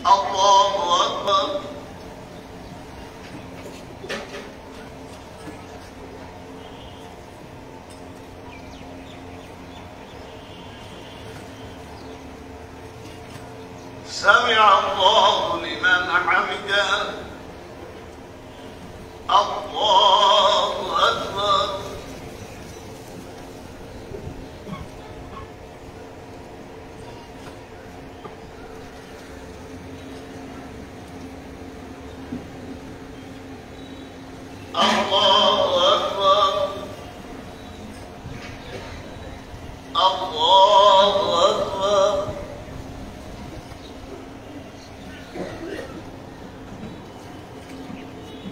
الله أكبر سمع الله لمن حمده الله أكبر الله أكبر الله أكبر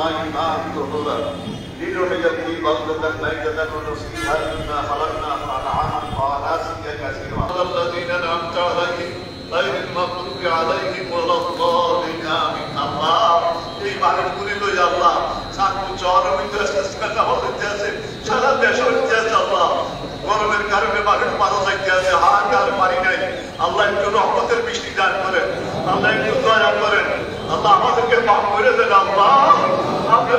إمام تهورا لنحيي بلدة ميتة ونسقيها مما خلقنا أنعاما وأناسيا كثيرا الذين أنعمت عليهم غير المغضوب عليهم ولا الضالين آمين الله এই মানুষগুলি লই আল্লাহ সাকু জ্বর হইতেছে কাটা হইতেছে সারা দেশ হইতেছে আল্লাহ গরমের কারণে মানুষ মারা যাইতেছে হাত আর পারি নাই আল্লাহ একটু রহমতের বৃষ্টি দান করেন আল্লাহ একটু দয়া করেন আল্লাহ আমাদেরকে মাফ করে দেন আল্লাহ আমরা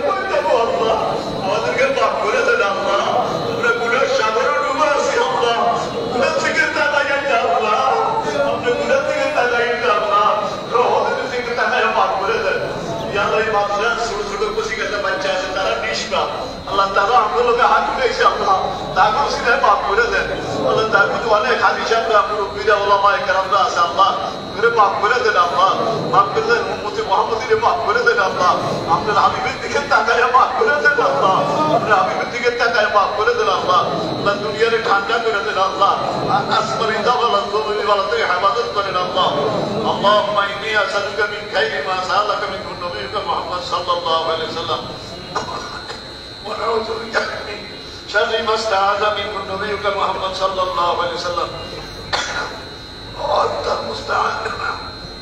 করে দেবো আল্লাহ আমাদেরকে মাফ করে দেন আল্লাহ আমরা গুণের সাগরে ডুবে আছি আল্লাহ গুণের থেকে তাকাই আল্লাহ আমরা গুণের থেকে তাকাই আল্লাহ রহমতের থেকে তাকাই মাফ করে দেন আল্লাহ এই মাদ্রাসার ছোট ছোট কচিকাঁচা বাচ্চা আছে তারা নিষ্পাপ আল্লাহ তারা আপনাদেরকে হাত উঠেছে আল্লাহ তাকেও সিধায় মাফ করে দেন আল্লাহ তার মধ্যে অনেক হাদিস আমরা মুরব্বীরা ওলামায়ে কেরামরা আছে আল্লাহ করে মাফ করে দেন আল্লাহ মাফ করে দেন উম্মতে মুহাম্মাদিরে মাফ করে দেন আল্লাহ আপনার হাবিবের দিকে তাকায় মাফ করে দেন আল্লাহ আপনার হাবিবের দিকে তাকায় মাফ করে দেন আল্লাহ আল্লাহ দুনিয়ারে ঠান্ডা করে দেন আল্লাহ আসমানি দাওয়ালা জমিনি ওয়ালা থেকে হেফাজত করেন আল্লাহ আল্লাহুম্মা ইন্নী আসআলুকা মিন খাইরি মা সাআলাকা মিনহু নবিয়ুকা মুহাম্মদ সাল্লাল্লাহু আলাইহি ওয়াসাল্লাম ওয়া নাউযু বিকা মিন শাররি মা ইসতাআযা মিনহু নবিয়ুকা মুহাম্মদ সাল্লাল্লাহু আলাইহি ওয়াসাল্লাম وأنت المستعان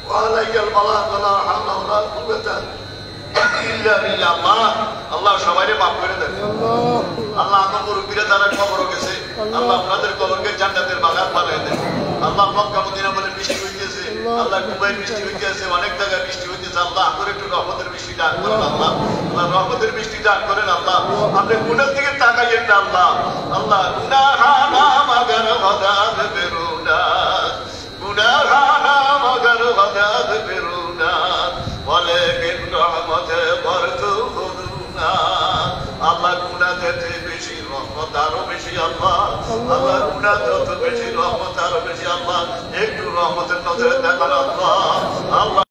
وعليك البلاغ ولا حول ولا قوة إلا بالله আল্লাহ সবাইকে মাফ করে দেন আল্লাহ আমার মুরব্বীরা যারা কবর গেছে আল্লাহ আপনাদের কবরকে জান্নাতের বাগান বানিয়ে দেন আল্লাহ মক্কা মদিনা বলে বৃষ্টি হইতেছে আল্লাহ দুবাই বৃষ্টি হইতেছে অনেক জায়গায় বৃষ্টি হইতেছে আল্লাহ করে একটু রহমতের বৃষ্টি দান করেন আল্লাহ আল্লাহ রহমতের বৃষ্টি দান করেন আল্লাহ আপনি গুনার দিকে তাকাইয়েন না আল্লাহ আল্লাহ গুনাহানা মাগার হদাদ বেরুনা গুনাহানা মাগার হদাদ বেরুনা ওয়ালাকিন রহমতে বরতুনা আল্লাহ গুনাহ যেতে বেশি রহমত আরো বেশি আল্লাহ আল্লাহ গুনাহ যত বেশি রহমত আরো বেশি আল্লাহ একটু রহমতের নজরে দেখান আল্লাহ